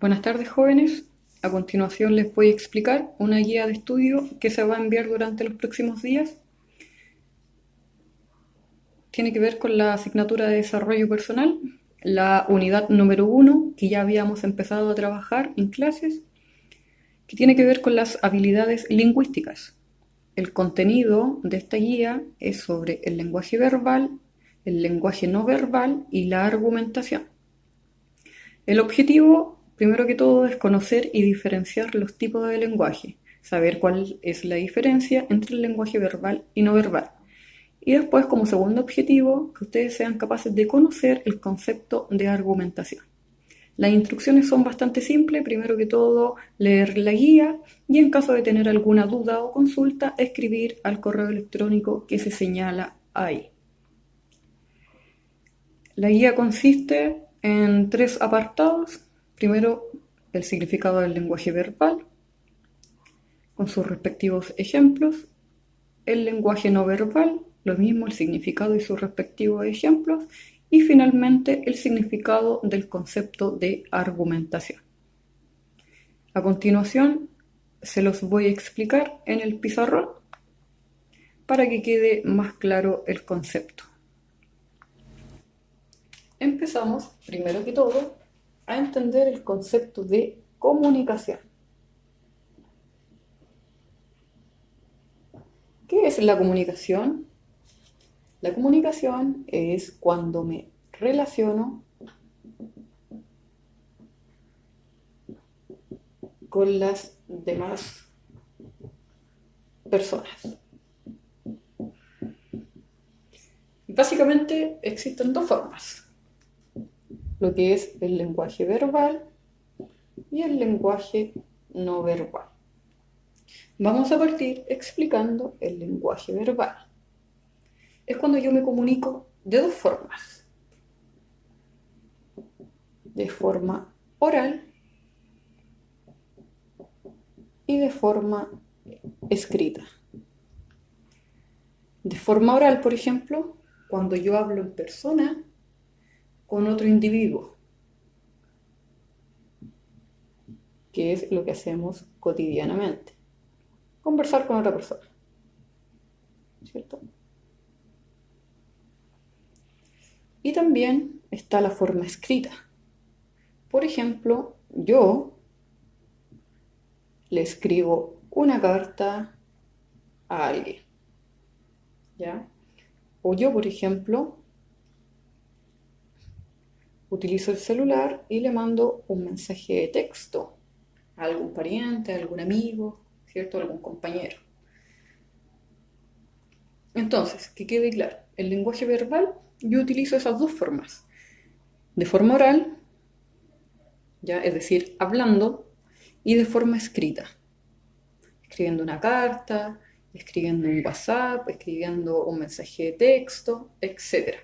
Buenas tardes, jóvenes. A continuación les voy a explicar una guía de estudio que se va a enviar durante los próximos días. Tiene que ver con la asignatura de desarrollo personal, la unidad número 1, que ya habíamos empezado a trabajar en clases, que tiene que ver con las habilidades lingüísticas. El contenido de esta guía es sobre el lenguaje verbal, el lenguaje no verbal y la argumentación. El objetivo, primero que todo, es conocer y diferenciar los tipos de lenguaje, saber cuál es la diferencia entre el lenguaje verbal y no verbal. Y después, como segundo objetivo, que ustedes sean capaces de conocer el concepto de argumentación. Las instrucciones son bastante simples, primero que todo, leer la guía y en caso de tener alguna duda o consulta, escribir al correo electrónico que se señala ahí. La guía consiste en 3 apartados. Primero, el significado del lenguaje verbal, con sus respectivos ejemplos. El lenguaje no verbal, lo mismo, el significado y sus respectivos ejemplos. Y finalmente, el significado del concepto de argumentación. A continuación, se los voy a explicar en el pizarrón para que quede más claro el concepto. Empezamos, primero que todo, a entender el concepto de comunicación. ¿Qué es la comunicación? La comunicación es cuando me relaciono con las demás personas. Básicamente existen 2 formas, lo que es el lenguaje verbal y el lenguaje no verbal. Vamos a partir explicando el lenguaje verbal. Es cuando yo me comunico de 2 formas. De forma oral y de forma escrita. De forma oral, por ejemplo, cuando yo hablo en persona con otro individuo, que es lo que hacemos cotidianamente. Conversar con otra persona, ¿cierto? Y también está la forma escrita. Por ejemplo, yo le escribo una carta a alguien, ¿ya? O yo, por ejemplo, utilizo el celular y le mando un mensaje de texto a algún pariente, a algún amigo, ¿cierto? A algún compañero. Entonces, que quede claro, el lenguaje verbal yo utilizo esas 2 formas. De forma oral, ¿ya? Es decir, hablando, y de forma escrita. Escribiendo una carta, escribiendo un WhatsApp, escribiendo un mensaje de texto, etc.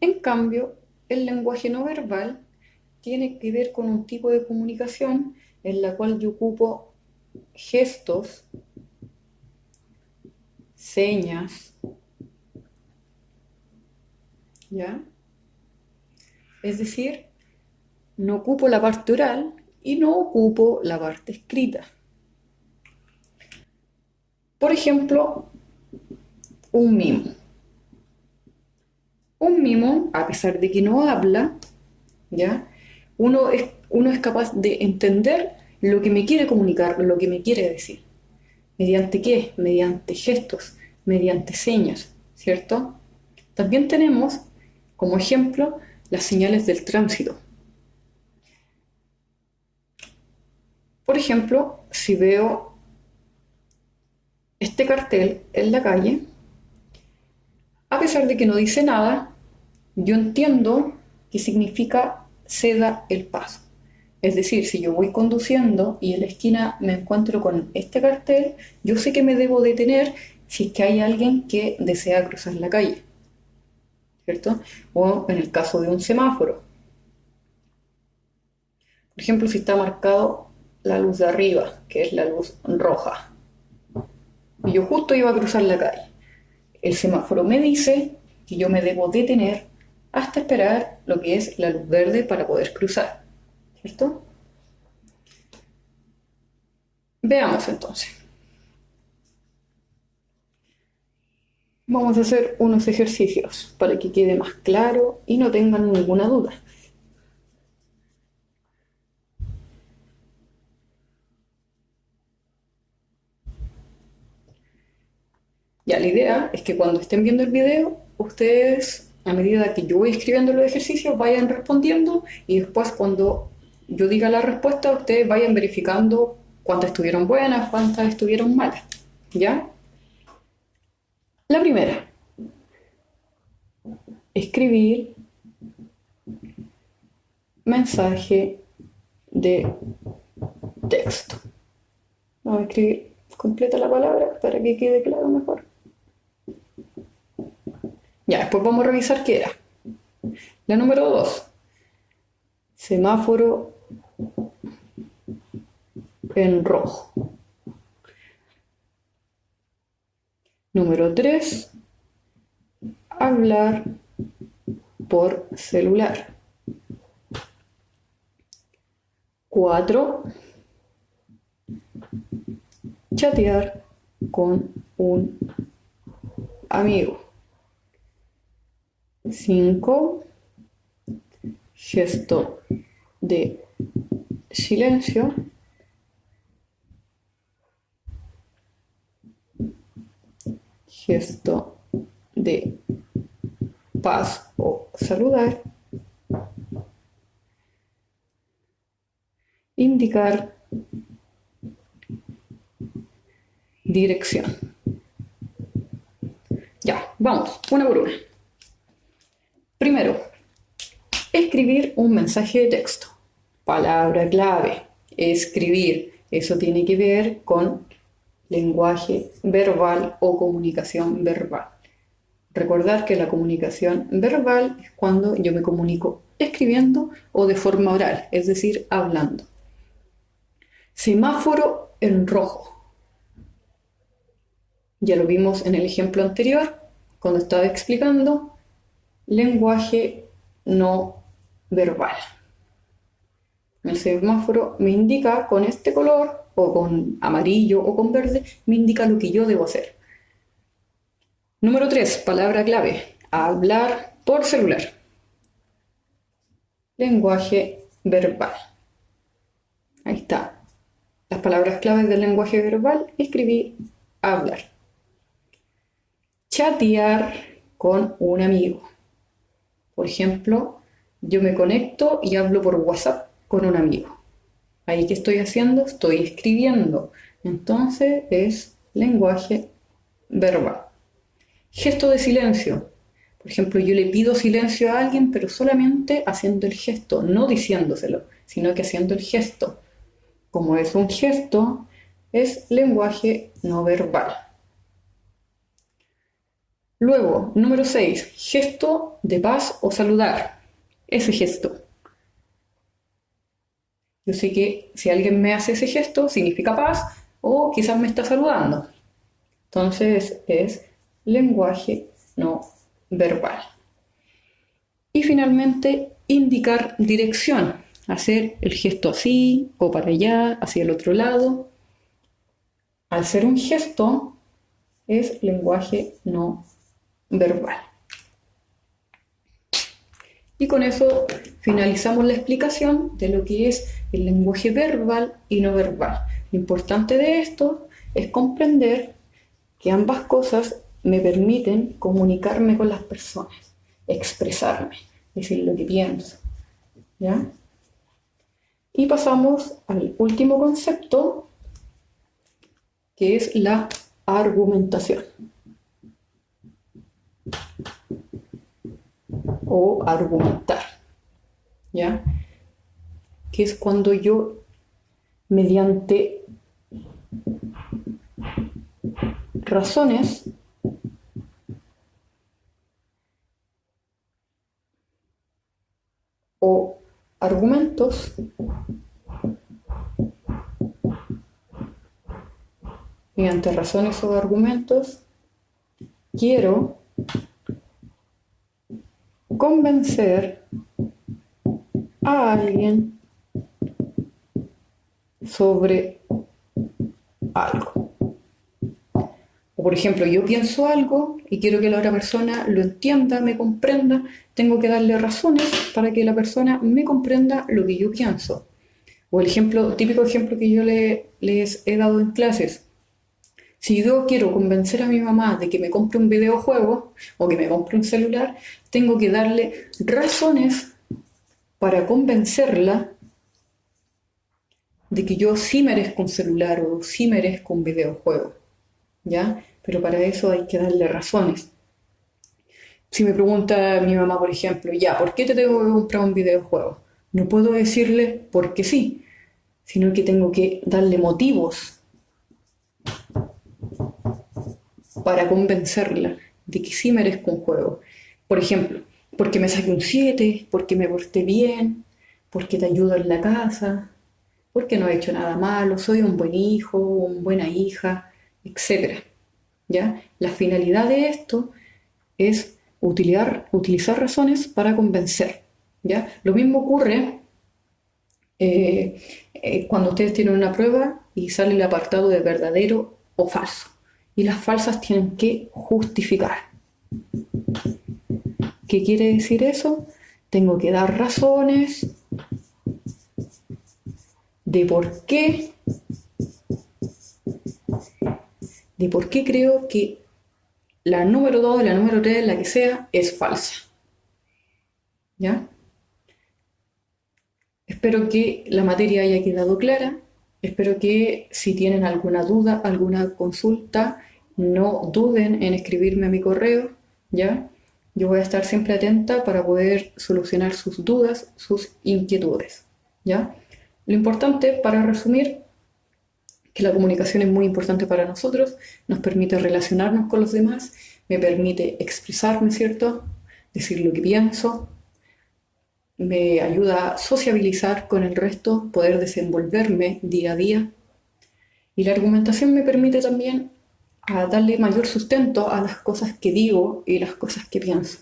En cambio, el lenguaje no verbal tiene que ver con un tipo de comunicación en la cual yo ocupo gestos, señas, ¿ya? Es decir, no ocupo la parte oral y no ocupo la parte escrita. Por ejemplo, un mimo. Un mimo, a pesar de que no habla, ¿ya? Uno es capaz de entender lo que me quiere comunicar, lo que me quiere decir. ¿Mediante qué? Mediante gestos, mediante señas, ¿cierto? También tenemos, como ejemplo, las señales del tránsito. Por ejemplo, si veo este cartel en la calle, a pesar de que no dice nada, yo entiendo que significa ceda el paso. Es decir, si yo voy conduciendo y en la esquina me encuentro con este cartel, yo sé que me debo detener si es que hay alguien que desea cruzar la calle, ¿cierto? O en el caso de un semáforo. Por ejemplo, si está marcado la luz de arriba, que es la luz roja, y yo justo iba a cruzar la calle, el semáforo me dice que yo me debo detener hasta esperar lo que es la luz verde para poder cruzar. ¿cierto? Veamos entonces. Vamos a hacer unos ejercicios para que quede más claro y no tengan ninguna duda. Ya, la idea es que cuando estén viendo el video, ustedes, a medida que yo voy escribiendo los ejercicios, vayan respondiendo y después cuando yo diga la respuesta, ustedes vayan verificando cuántas estuvieron buenas, cuántas estuvieron malas. ¿Ya? La primera, escribir mensaje de texto. Vamos a escribir completa la palabra para que quede claro mejor. Ya, después vamos a revisar qué era. La número 2, semáforo en rojo. Número 3, hablar por celular. 4, chatear con un amigo. 5, gesto de silencio. 6, gesto de paz o saludar. Indicar dirección. Ya, vamos, una por una. Primero, escribir un mensaje de texto. Palabra clave, escribir. Eso tiene que ver con lenguaje verbal o comunicación verbal. Recordar que la comunicación verbal es cuando yo me comunico escribiendo o de forma oral, es decir, hablando. Semáforo en rojo. Ya lo vimos en el ejemplo anterior, cuando estaba explicando lenguaje no verbal. El semáforo me indica con este color, o con amarillo o con verde, me indica lo que yo debo hacer. Número 3, palabra clave, hablar por celular. Lenguaje verbal. Ahí está. Las palabras claves del lenguaje verbal, escribir, hablar. Chatear con un amigo. Por ejemplo, yo me conecto y hablo por WhatsApp con un amigo. Ahí, ¿qué estoy haciendo? Estoy escribiendo. Entonces es lenguaje verbal. Gesto de silencio. Por ejemplo, yo le pido silencio a alguien, pero solamente haciendo el gesto, no diciéndoselo, sino que haciendo el gesto. Como es un gesto, es lenguaje no verbal. Luego, número 6, gesto de paz o saludar. Ese gesto. Yo sé que si alguien me hace ese gesto, significa paz o quizás me está saludando. Entonces es lenguaje no verbal. Y finalmente, indicar dirección. Hacer el gesto así o para allá, hacia el otro lado. Al ser un gesto, es lenguaje no verbal. Y con eso finalizamos la explicación de lo que es el lenguaje verbal y no verbal. Lo importante de esto es comprender que ambas cosas me permiten comunicarme con las personas, expresarme, decir lo que pienso, ¿ya? Y pasamos al último concepto, que es la argumentación o argumentar, ¿ya? Que es cuando yo, mediante razones, o argumentos, mediante razones o argumentos, quiero convencer a alguien sobre algo. O por ejemplo, yo pienso algo y quiero que la otra persona lo entienda, me comprenda, tengo que darle razones para que la persona me comprenda lo que yo pienso. O el típico ejemplo que yo les he dado en clases. Si yo quiero convencer a mi mamá de que me compre un videojuego o que me compre un celular, tengo que darle razones para convencerla de que yo sí merezco un celular o sí merezco un videojuego, ¿ya? Pero para eso hay que darle razones. Si me pregunta mi mamá, por ejemplo, ya, ¿por qué te tengo que comprar un videojuego? No puedo decirle porque sí, sino que tengo que darle motivos para convencerla de que sí merezco un juego. Por ejemplo, porque me saqué un 7, porque me porté bien, porque te ayudo en la casa, porque no he hecho nada malo, soy un buen hijo, una buena hija, etcétera. ¿Ya? La finalidad de esto es utilizar razones para convencer. ¿Ya? Lo mismo ocurre cuando ustedes tienen una prueba y sale el apartado de verdadero o falso. Y las falsas tienen que justificar. ¿Qué quiere decir eso? Tengo que dar razones de por qué creo que la número 2, la número 3, la que sea, es falsa. ¿Ya? Espero que la materia haya quedado clara. Espero que si tienen alguna duda, alguna consulta, no duden en escribirme a mi correo, ¿ya? Yo voy a estar siempre atenta para poder solucionar sus dudas, sus inquietudes, ¿ya? Lo importante, para resumir, que la comunicación es muy importante para nosotros, nos permite relacionarnos con los demás, me permite expresarme, ¿cierto? Decir lo que pienso, me ayuda a sociabilizar con el resto, poder desenvolverme día a día. Y la argumentación me permite también darle mayor sustento a las cosas que digo y las cosas que pienso,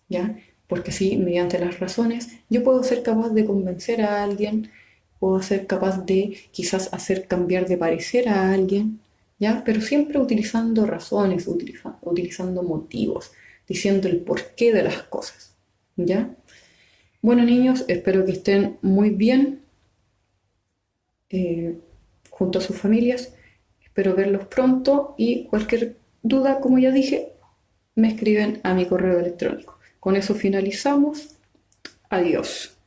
¿ya? Porque así, mediante las razones, yo puedo ser capaz de convencer a alguien, puedo ser capaz de quizás hacer cambiar de parecer a alguien, ¿ya? Pero siempre utilizando razones, utilizando motivos, diciendo el porqué de las cosas, ¿ya? Bueno, niños, espero que estén muy bien eh, junto a sus familias. Espero verlos pronto y cualquier duda, como ya dije, me escriben a mi correo electrónico. Con eso finalizamos. Adiós.